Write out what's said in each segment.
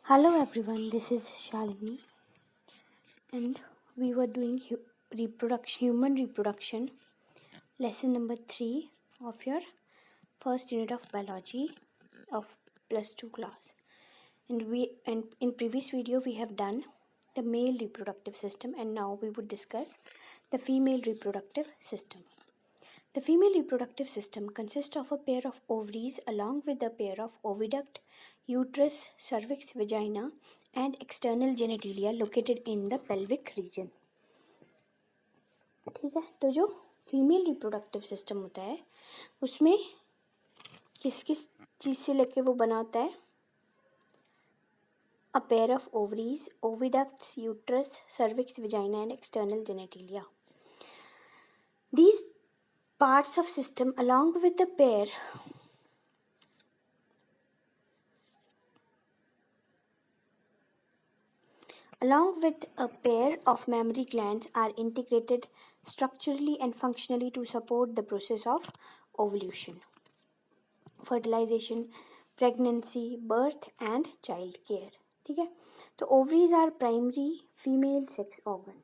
Hello everyone, this is Shalini, and we were doing human reproduction, lesson number 3 of your first unit of biology of +2 class. And in previous video we have done the male reproductive system, and now we would discuss the female reproductive system. The female reproductive system consists of a pair of ovaries along with a pair of oviduct, uterus, cervix, vagina, and external genitalia located in the pelvic region. ठीक है, तो जो female reproductive system होता है उसमें किस किस चीज़ से लेके वो बना होता है? A pair of ovaries, oviducts, uterus, cervix, vagina, and external genitalia. These parts of system along with a pair of mammary glands are integrated structurally and functionally to support the process of ovulation, fertilization, pregnancy, birth and child care. ठीक है, तो ovaries are primary female sex organ.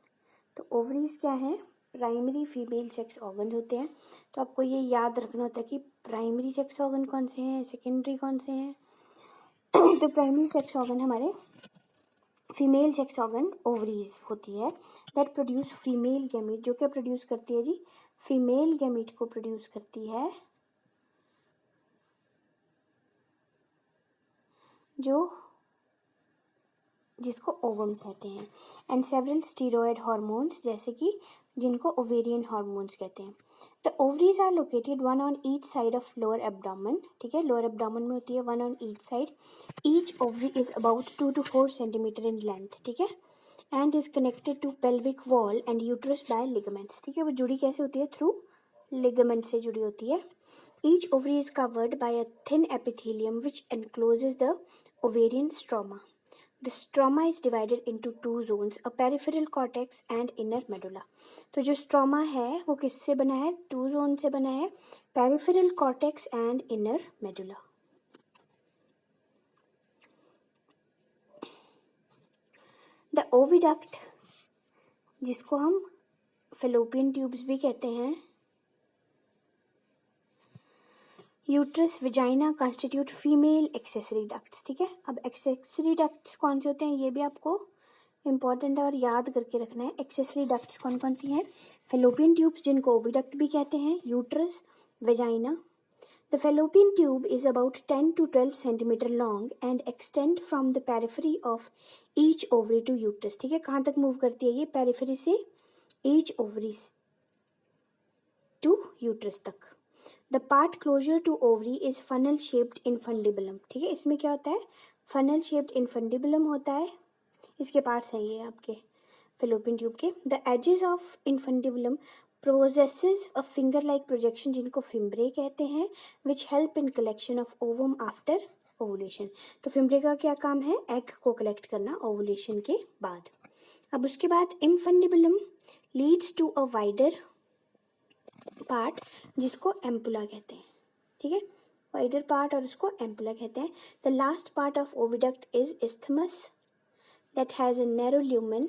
तो ovaries क्या है? Primary female sex organ होते हैं. तो आपको ये याद रखना होता है कि प्राइमरी सेक्स ऑर्गन कौन से हैं, सेकेंडरी कौन से हैं. तो प्राइमरी सेक्स ऑर्गन हमारे फीमेल सेक्स ऑर्गन ओवरीज होती है दैट प्रोड्यूस फीमेल गैमीट. जो क्या प्रोड्यूस करती है जी? फीमेल गैमीट को प्रोड्यूस करती है, जिसको ओवम कहते हैं. एंड सेवरल स्टीरॉयड हार्मोन्स, जैसे कि जिनको ओवेरियन हार्मोन्स कहते हैं. The ovaries are located one on each side of lower abdomen. ठीक है, लोअर एब्डोमेन में होती है, one on each side. Each ovary is about 2 to 4 centimetre in length. ठीक है, and is connected to pelvic wall and uterus by ligaments. ठीक है, वो जुड़ी कैसे होती है? थ्रू लिगामेंट से जुड़ी होती है. Each ovary is covered by a thin epithelium which encloses the ovarian stroma. The stroma is divided into 2 zones, a peripheral cortex and inner medulla. तो जो स्ट्रोमा है वो किससे बना है? 2 जोन से बना है, peripheral cortex and inner medulla. The oviduct, जिसको हम फेलोपियन ट्यूब्स भी कहते हैं, uterus, vagina constitute female accessory ducts. ठीक है, अब एक्सेसरी डक्ट्स कौन से होते हैं ये भी आपको इम्पॉर्टेंट है और याद करके रखना है. एक्सेसरी डक्ट्स कौन कौन सी हैं? फेलोपियन ट्यूब्स, जिनको ओविडक्ट भी कहते हैं, uterus, vagina. The fallopian tube is about 10 to 12 centimetre long and extend from the periphery of each ovary to uterus. ठीक है, कहाँ तक मूव करती है ये? पेरिफेरी से ईच ओवरी टू यूट्रस तक. The part closer to ovary is funnel shaped infundibulum. ठीक है, इसमें क्या होता है? फनल शेप्ड इनफंडिबुलम होता है. इसके पार्ट्स हैं ये आपके फेलोपियन ट्यूब के. The edges of infundibulum processes a finger like projection, जिनको फिम्ब्रे कहते हैं, which help in collection of ovum after ovulation. तो फिम्ब्रे का क्या काम है? एग को कलेक्ट करना ओवुलेशन के बाद. अब उसके बाद infundibulum leads to a wider part, जिसको एम्पुला कहते हैं. ठीक है, वाइडर पार्ट और उसको एम्पुला कहते हैं. The last part of oviduct is isthmus that has a narrow lumen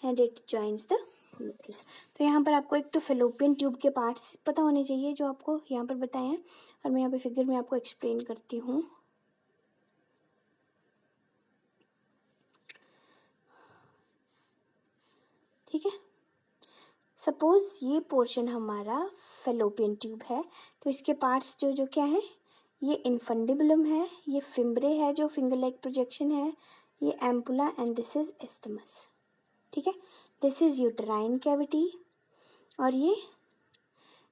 and it joins the uterus. तो यहाँ पर आपको एक तो फेलोपियन ट्यूब के पार्ट्स पता होने चाहिए जो आपको यहाँ पर बताए हैं, और मैं यहाँ पे फिगर में आपको एक्सप्लेन करती हूँ. ठीक है, सपोज ये पोर्शन हमारा फेलोपियन ट्यूब है, तो इसके पार्ट्स जो जो क्या है? ये इनफंडिबुलम है, ये फिम्ब्रे है जो फिंगर लाइक प्रोजेक्शन है, ये ampulla and this is isthmus. ठीक है, दिस इज यूटराइन कैविटी. और ये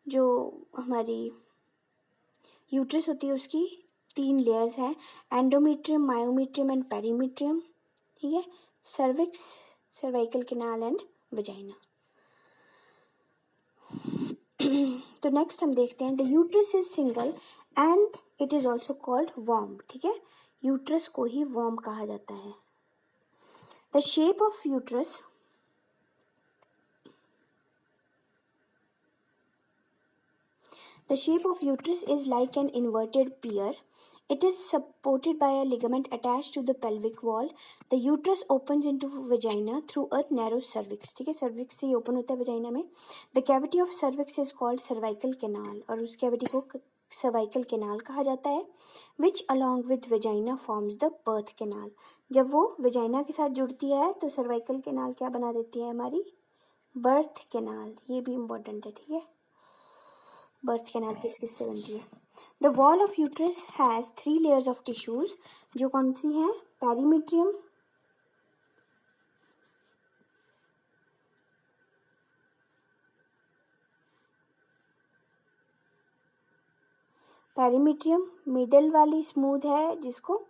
जो हमारी यूट्रस होती है उसकी 3 लेयर्स हैं, एंडोमेट्रियम, मायोमेट्रियम एंड पेरीमेट्रियम. ठीक है, cervix, cervical canal and vagina. तो नेक्स्ट हम देखते हैं the uterus is single and it is also called वॉर्म. ठीक है, यूट्रस को ही वॉर्म कहा जाता है. The shape of uterus is like an inverted pear It is supported by a ligament attached to the pelvic wall. The uterus opens into vagina through a narrow cervix. ठीक है, cervix से open होता है vagina में. The cavity of cervix is called cervical canal और उस cavity को cervical canal कहा जाता है. Which along with vagina forms the birth canal. जब वो vagina के साथ जुड़ती है तो cervical canal क्या बना देती है हमारी birth canal. ये भी important है, ठीक है. birth canal किस किस से बनती है. The wall of uterus has 3 layers of tissues जो कौन सी हैं? Perimetrium, मिडल वाली स्मूथ है जिसको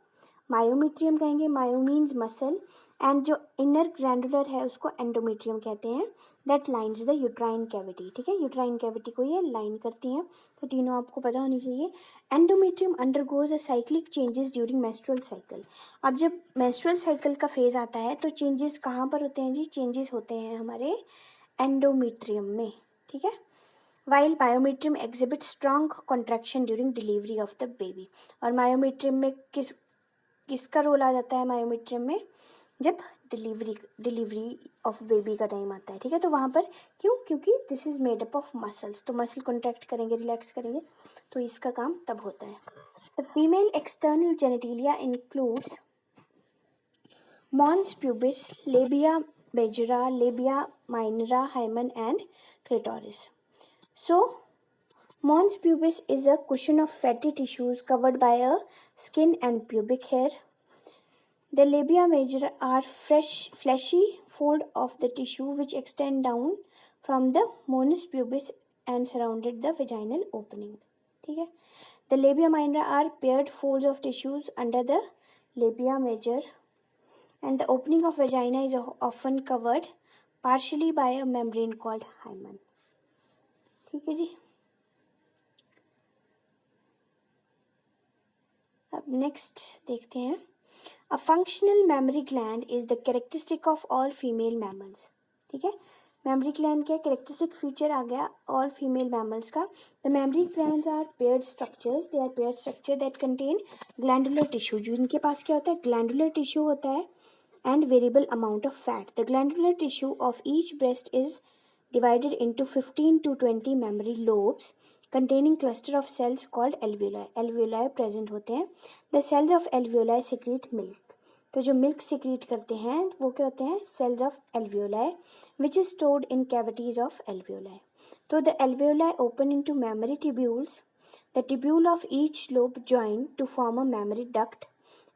मायोमीट्रियम कहेंगे. मायो मीन्स मसल एंड जो इनर ग्रैंडुलर है उसको एंडोमेट्रियम कहते हैं. That lines the uterine cavity. ठीक है, यूट्राइन कैविटी को ये लाइन करती हैं. तो तीनों आपको पता होनी चाहिए. Endometrium undergoes a cyclic changes during menstrual cycle. अब जब मेंस्ट्रुअल साइकिल का फेज आता है तो चेंजेस कहाँ पर होते हैं जी? चेंजेस होते हैं हमारे एंडोमेट्रियम में. ठीक है, while myometrium exhibits strong contraction during delivery of the baby. और myometrium में किसका रोल आ जाता है? myometrium में जब डिलीवरी ऑफ बेबी का टाइम आता है. ठीक है, तो वहाँ पर क्यों? क्योंकि this is made up of muscles. तो मसल कॉन्ट्रैक्ट करेंगे, रिलैक्स करेंगे, तो इसका काम तब होता है. The female external genitalia include mons pubis, labia majora, labia minora, hymen and clitoris. So, mons pubis is a cushion of fatty tissues covered by a skin and pubic hair. The labia majora are fleshy fold of the tissue which extend down from the mons pubis and surrounded the vaginal opening. ठीक है, the labia minora are paired folds of tissues under the labia major, and the opening of vagina is often covered partially by a membrane called hymen. ठीक है जी. अब next देखते हैं. A functional mammary gland is the characteristic of all female mammals. ठीक है, mammary gland क्या characteristic feature आ गया all female mammals का. The mammary glands are paired structures. They are paired structure that contain glandular tissue. जो इनके पास क्या होता है? glandular tissue होता है and variable amount of fat. The glandular tissue of each breast is divided into 15 to 20 mammary lobes containing cluster of cells called alveoli. Alveoli present होते हैं. The cells of alveoli secrete milk. तो जो milk secrete करते हैं वो क्या होते हैं? Cells of alveoli which is stored in cavities of alveoli. तो the alveoli open into mammary tubules. The tubule of each lobe join to form a mammary duct,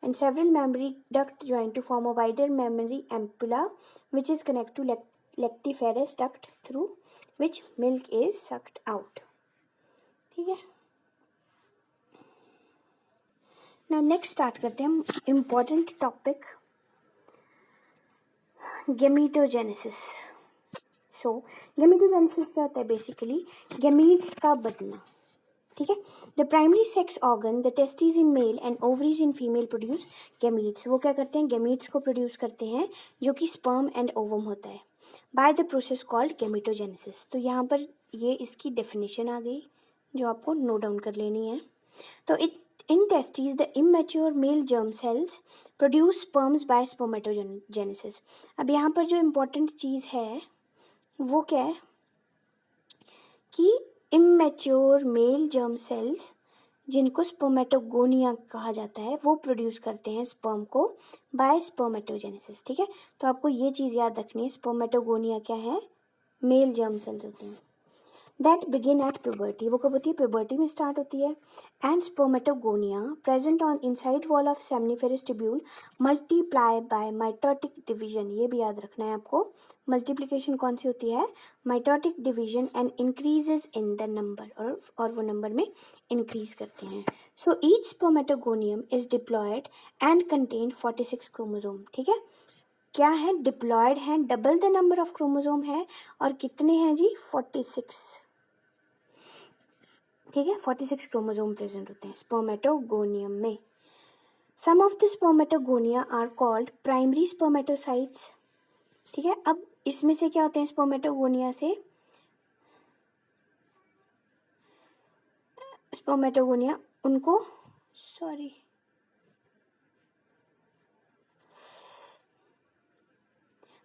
and several mammary ducts join to form a wider mammary ampulla which is connected to lactiferous duct through which milk is sucked out. ठीक है, now next start करते हैं important topic गेमीटोजेनेसिस. सो गेमीटोजेनेसिस क्या होता है? Basically gametes का बनना. ठीक है, the primary sex organ the testis in male and ovaries in female produce gametes. वो क्या करते हैं? गेमीट्स को प्रोड्यूस करते हैं जो कि स्पर्म एंड ओवम होता है बाय द प्रोसेस कॉल्ड गेमीटोजेनेसिस. तो यहाँ पर ये इसकी डेफिनेशन आ गई जो आपको नोट डाउन कर लेनी है. तो in testes the immature male germ cells produce sperms by spermatogenesis. अब यहाँ पर जो इम्पोर्टेंट चीज़ है वो क्या है कि immature male germ cells जिनको स्पर्मेटोगोनिया कहा जाता है वो प्रोड्यूस करते हैं स्पर्म को बाय स्पर्मेटोजेनेसिस. ठीक है, तो आपको ये चीज़ याद रखनी है. स्पर्मेटोगोनिया क्या है? मेल जर्म सेल्स होते हैं. That begin at puberty. वो कब होती है? प्यूबर्टी में स्टार्ट होती है. And spermatogonia present on inside wall of सेमनिफेरस tubule multiply by mitotic division. ये भी याद रखना है आपको. मल्टीप्लिकेशन कौन सी होती है? Mitotic division and increases in the number, और वो नंबर में इंक्रीज करते हैं. So each spermatogonium is diploid and contain 46 chromosome. ठीक है, क्या है? डिप्लॉयड है, double the number of chromosome है. और कितने हैं जी? 46. ठीक है, 46 क्रोमोसोम प्रेजेंट होते हैं स्पर्मेटोगोनियम में. Some of the spermatogonia are called primary spermatocytes. ठीक है, अब इसमें से क्या होते हैं? स्पर्मेटोगोनिया से स्पर्मेटोगोनिया उनको sorry,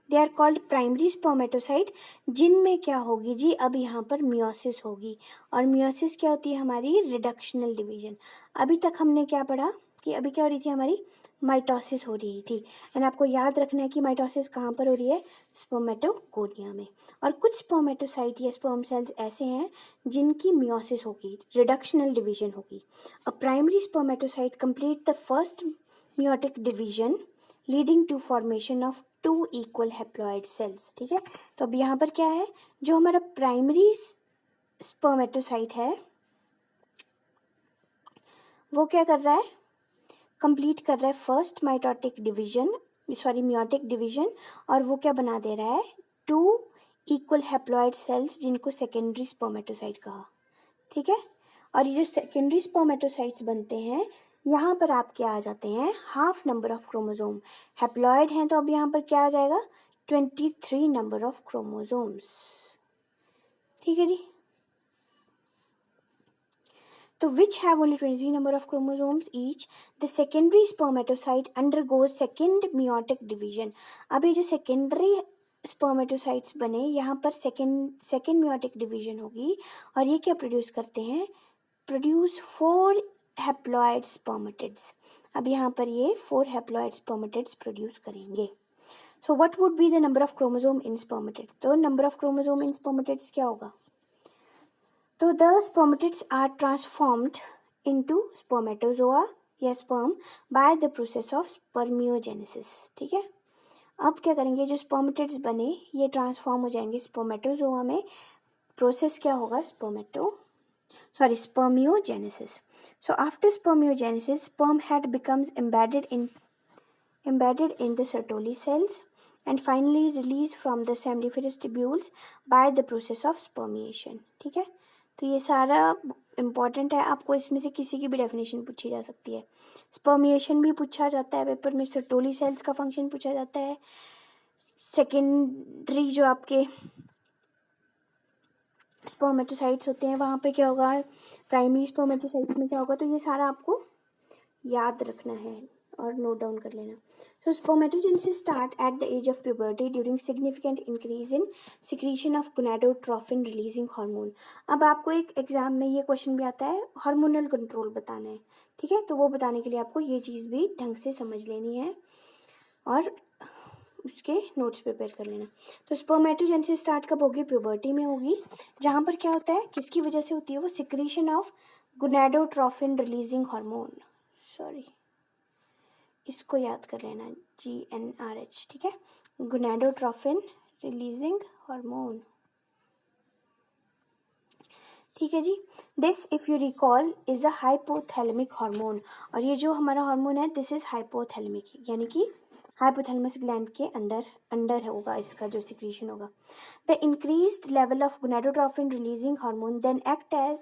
they are called primary spermatocyte, जिनमें क्या होगी जी, अब यहाँ पर मियोसिस होगी। और मियोसिस क्या होती है हमारी, रिडक्शनल डिवीजन। अभी तक हमने क्या पढ़ा कि अभी क्या हो रही थी हमारी, माइटोसिस हो रही थी। एंड आपको याद रखना है कि माइटोसिस कहाँ पर हो रही है, स्पर्मेटोगोनिया में। और कुछ स्पर्मेटोसाइट या स्पर्म सेल्स ऐसे हैं जिनकी मियोसिस होगी, रिडक्शनल डिवीजन होगी। A primary spermatocyte complete the first meiotic division leading to formation of 2 equal haploid cells. ठीक है, तो अब यहाँ पर क्या है, जो हमारा प्राइमरी स्पर्मेटोसाइट है वो क्या कर रहा है, कंप्लीट कर रहा है first mitotic division, sorry meiotic division, और वो क्या बना दे रहा है, 2 इक्वल हैप्लॉइड सेल्स जिनको सेकेंडरी स्पर्मेटोसाइट कहा। ठीक है, और ये जो सेकेंडरी स्पर्मेटोसाइट्स बनते हैं, यहाँ पर आपके आ जाते हैं half number of chromosome. Haploid हैं तो अब यहाँ पर क्या आ जाएगा, 23 नंबर ऑफ क्रोमोसोम्स। ठीक है जी, तो which have only 23 number of chromosomes each, the secondary spermatocyte undergoes second meiotic division। अब ये जो secondary spermatocytes बने, यहाँ पर second meiotic division होगी, और ये क्या प्रोड्यूस करते हैं, प्रोड्यूस 4 हैप्लॉइड स्पर्मेटिड्स। अब यहाँ पर ये 4 हैप्लॉइड स्पर्मेटिड्स प्रोड्यूस करेंगे। So what would be the number of chromosome in spermatid, तो number of chromosome in spermatids क्या होगा, तो the spermatids are transformed into spermatozoa या sperm by the process of spermiogenesis. ठीक है, अब क्या करेंगे, जो स्पर्मेटिड्स बने ये ट्रांसफॉर्म हो जाएंगे स्पर्मेटोजोआ में। प्रोसेस क्या होगा, spermiogenesis. So after spermiogenesis, sperm head becomes embedded in the Sertoli cells and finally released from the seminiferous tubules by the process of spermiation। ठीक है, तो ये सारा इम्पॉर्टेंट है, आपको इसमें से किसी की भी डेफिनेशन पूछी जा सकती है। स्पर्मिएशन भी पूछा जाता है पेपर में, सर्टोली सेल्स का फंक्शन पूछा जाता है, सेकेंडरी जो आपके स्पर्मेटोसाइट्स होते हैं वहाँ पे क्या होगा, प्राइमरी स्पर्मेटोसाइट्स में क्या होगा, तो ये सारा आपको याद रखना है और नोट डाउन कर लेना। So spermatogenesis start at the age of puberty during significant increase in secretion of gonadotrophin releasing hormone. अब आपको एक एग्जाम में ये क्वेश्चन भी आता है, हार्मोनल कंट्रोल बताना है। ठीक है, तो वो बताने के लिए आपको ये चीज़ भी ढंग से समझ लेनी है और उसके नोट्स प्रिपेयर कर लेना। तो स्पर्मेटोजेनेसिस स्टार्ट कब होगी, प्यूबर्टी में होगी, जहाँ पर क्या होता है, किसकी वजह से होती है वो, secretion of gonadotrophin releasing hormone. Sorry, इसको याद कर लेना, GnRH। ठीक है, गोनाडोट्रोफिन रिलीजिंग हार्मोन। ठीक है जी, this if you recall is a hypothalamic hormone, और ये जो हमारा हार्मोन है दिस इज हाइपोथैलेमिक, यानी कि हाइपोथैलेमस ग्लैंड के अंदर होगा इसका जो सिक्रीशन होगा। The increased level of gonadotrophin releasing hormone then act as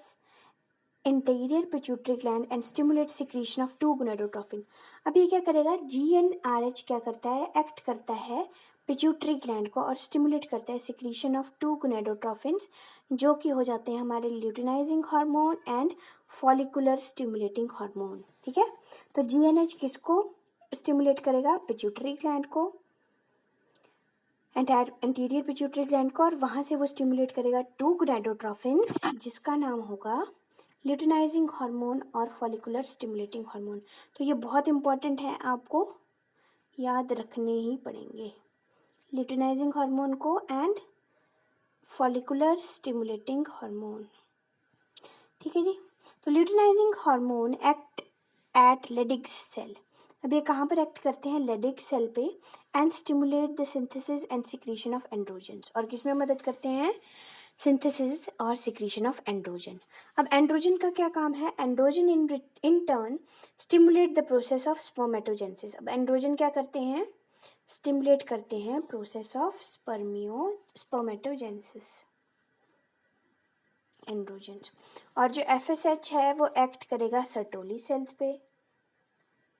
interior pituitary gland and stimulate secretion of 2 gonadotrophin. अब ये क्या करेगा, GnRH क्या करता है, एक्ट करता है पिट्यूटरी ग्लैंड को और स्टिमुलेट करता है सिक्रीशन ऑफ 2 गोनाडोट्रोफिन्स, जो कि हो जाते हैं हमारे luteinizing hormone and follicular stimulating hormone. ठीक है, तो GnH किसको स्टिमुलेट करेगा, पिट्यूटरी ग्लैंड को, एंटीरियर पिट्यूटरी ग्लैंड को, और वहाँ से वो स्टिमुलेट करेगा 2 गोनाडोट्रोफिन्स जिसका नाम होगा ल्यूटिनाइजिंग हार्मोन और फॉलिकुलर स्टिमुलेटिंग हार्मोन। तो ये बहुत इंपॉर्टेंट है, आपको याद रखने ही पड़ेंगे, ल्यूटिनाइजिंग हार्मोन को एंड फॉलिकुलर स्टिमुलेटिंग हार्मोन। ठीक है जी, तो luteinising hormone act at Leydig cell. अब ये कहाँ पर एक्ट करते हैं, लेडिग सेल पे, and stimulate the synthesis and secretion of androgens, और किसमें मदद करते हैं, सिंथेसिस और सिक्रीशन ऑफ एंड्रोजन। अब एंड्रोजन का क्या काम है, androgen in turn stimulate the process of spermatogenesis. अब एंड्रोजन क्या करते हैं, स्टिमुलेट करते हैं प्रोसेस ऑफ स्पर्मेटोजेनेसिस, एंड्रोजन्स। और जो FSH है वो एक्ट करेगा सर्टोली सेल्स पे।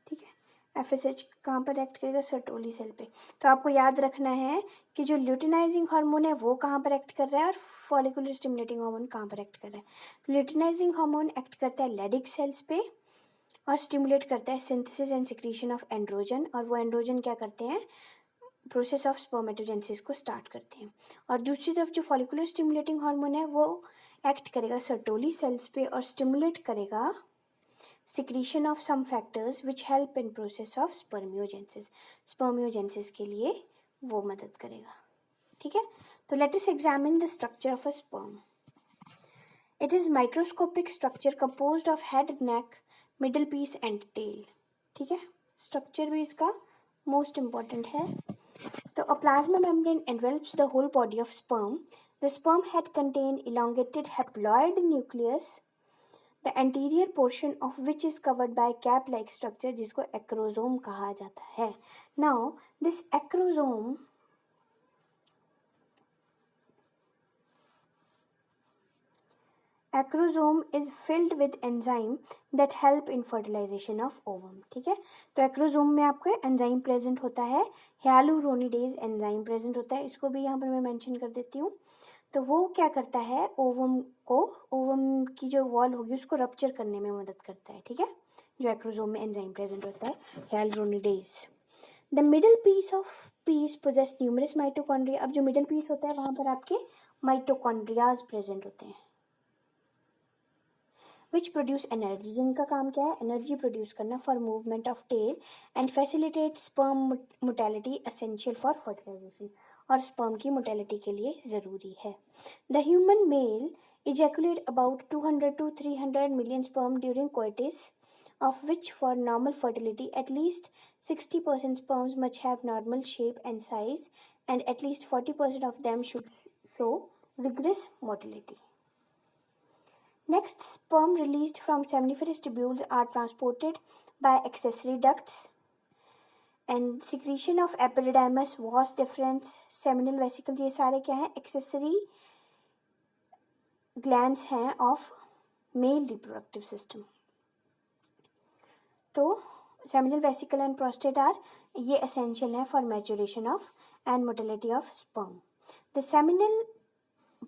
ठीक है, FSH कहाँ पर एक्ट करेगा, सर्टोली सेल पे। तो आपको याद रखना है कि जो ल्यूटिनाइजिंग हार्मोन है वो कहाँ पर एक्ट कर रहा है और फॉलिकुलर स्टिमुलेटिंग हार्मोन कहाँ पर एक्ट कर रहा है। तो ल्यूटिनाइजिंग हार्मोन एक्ट करता है लेडिग सेल्स पे और स्टिमुलेट करता है synthesis and secretion of androgen, और वो एंड्रोजन क्या करते हैं, प्रोसेस ऑफ स्पर्मेटोजेनेसिस को स्टार्ट करते हैं। और दूसरी तरफ जो फॉलिकुलर स्टिमुलेटिंग हार्मोन है वो एक्ट करेगा सर्टोली सेल्स पे और स्टिमुलेट करेगा secretion of some factors which help in process of spermiogenesis, spermiogenesis के लिए वो मदद करेगा। ठीक है, तो let us examine the structure of a sperm. It is microscopic structure composed of head, neck, middle piece and tail. ठीक है, स्ट्रक्चर भी इसका मोस्ट इंपॉर्टेंट है। तो a plasma membrane envelops the whole body of sperm. The sperm head contain elongated haploid nucleus, the anterior portion of which is covered by cap-like structure जिसको acrosome कहा जाता है। Now this acrosome is filled with enzyme that help in fertilization of ovum। ठीक है, तो acrosome में आपका enzyme present होता है, hyaluronidae एंजाइम प्रेजेंट होता है, इसको भी यहाँ पर मैं मेंशन कर देती हूँ। तो वो क्या करता है, ओवम को, ओवम की जो वॉल होगी उसको रप्चर करने में मदद करता है। ठीक है, जो एक्रोजोम में एंजाइम प्रेजेंट होता है hyaluronidae। The middle piece possess numerous mitochondria. अब जो मिडल पीस होता है वहाँ पर आपके माइटोकॉन्ड्रियाज प्रेजेंट होते हैं विच प्रोड्यूस एनर्जी, जिनका काम क्या है, एनर्जी प्रोड्यूस करना for movement of tail and facilitate sperm motility essential for fertilisation, और स्पर्म की मोटेलिटी के लिए ज़रूरी है। The human male ejaculate about 200 to 300 million sperm during coitus, of which for normal fertility at least 60% sperms must have normal shape and size and at least 40% of them should show vigorous motility. Next, sperm released from seminiferous tubules are transported by accessory ducts and secretion of epididymis, vas deferens, seminal vesicles, ये सारे क्या हैं, accessory glands हैं of male reproductive system। तो seminal vesicle and prostate are ये essential हैं for maturation of and motility of sperm। The seminal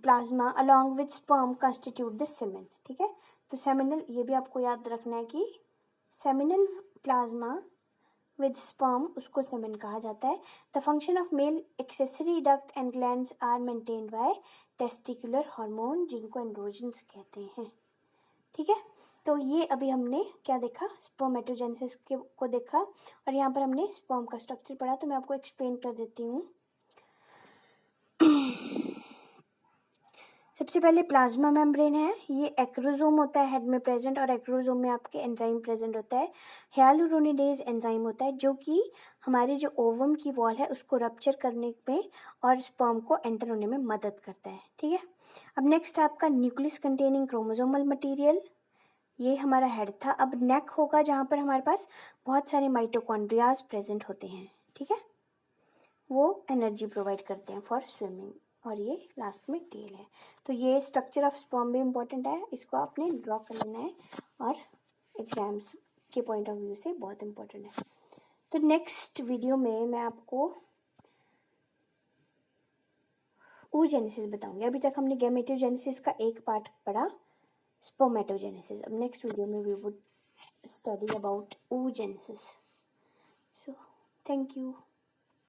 plasma along with sperm constitute the semen. ठीक है, तो सेमिनल, ये भी आपको याद रखना है कि सेमिनल प्लाज्मा विद स्पर्म उसको सेमेन कहा जाता है। The function of male accessory duct and glands are maintained by testicular hormone, जिनको एंड्रोजन्स कहते हैं। ठीक है, तो ये अभी हमने क्या देखा, स्पर्मेटोजेनेसिस को देखा, और यहाँ पर हमने स्पर्म का स्ट्रक्चर पढ़ा। तो मैं आपको एक्सप्लेन कर देती हूँ। सबसे पहले प्लाज्मा मेम्ब्रेन है, ये एक्रोजोम होता है हेड में प्रेजेंट, और एक्रोजोम में आपके एंजाइम प्रेजेंट होता है, hyaluronidae एंजाइम होता है जो कि हमारे जो ओवम की वॉल है उसको रप्चर करने में और स्पर्म को एंटर होने में मदद करता है। ठीक है, अब नेक्स्ट आपका न्यूक्लियस कंटेनिंग क्रोमोसोमल मटेरियल, ये हमारा हेड था। अब नेक होगा जहाँ पर हमारे पास बहुत सारे माइटोकॉन्ड्रियाज प्रेजेंट होते हैं। ठीक है, वो एनर्जी प्रोवाइड करते हैं फॉर स्विमिंग, और ये लास्ट में टेल है। तो ये स्ट्रक्चर ऑफ स्पर्म भी इम्पोर्टेंट है, इसको आपने ड्रॉ कर लेना है और एग्जाम्स के पॉइंट ऑफ व्यू से बहुत इम्पोर्टेंट है। तो नेक्स्ट वीडियो में मैं आपको oogenesis बताऊंगी। अभी तक हमने गैमेटोजेनेसिस का एक पार्ट पढ़ा, स्पर्मेटोजेनेसिस। अब नेक्स्ट वीडियो में we would study about oogenesis। So thank you.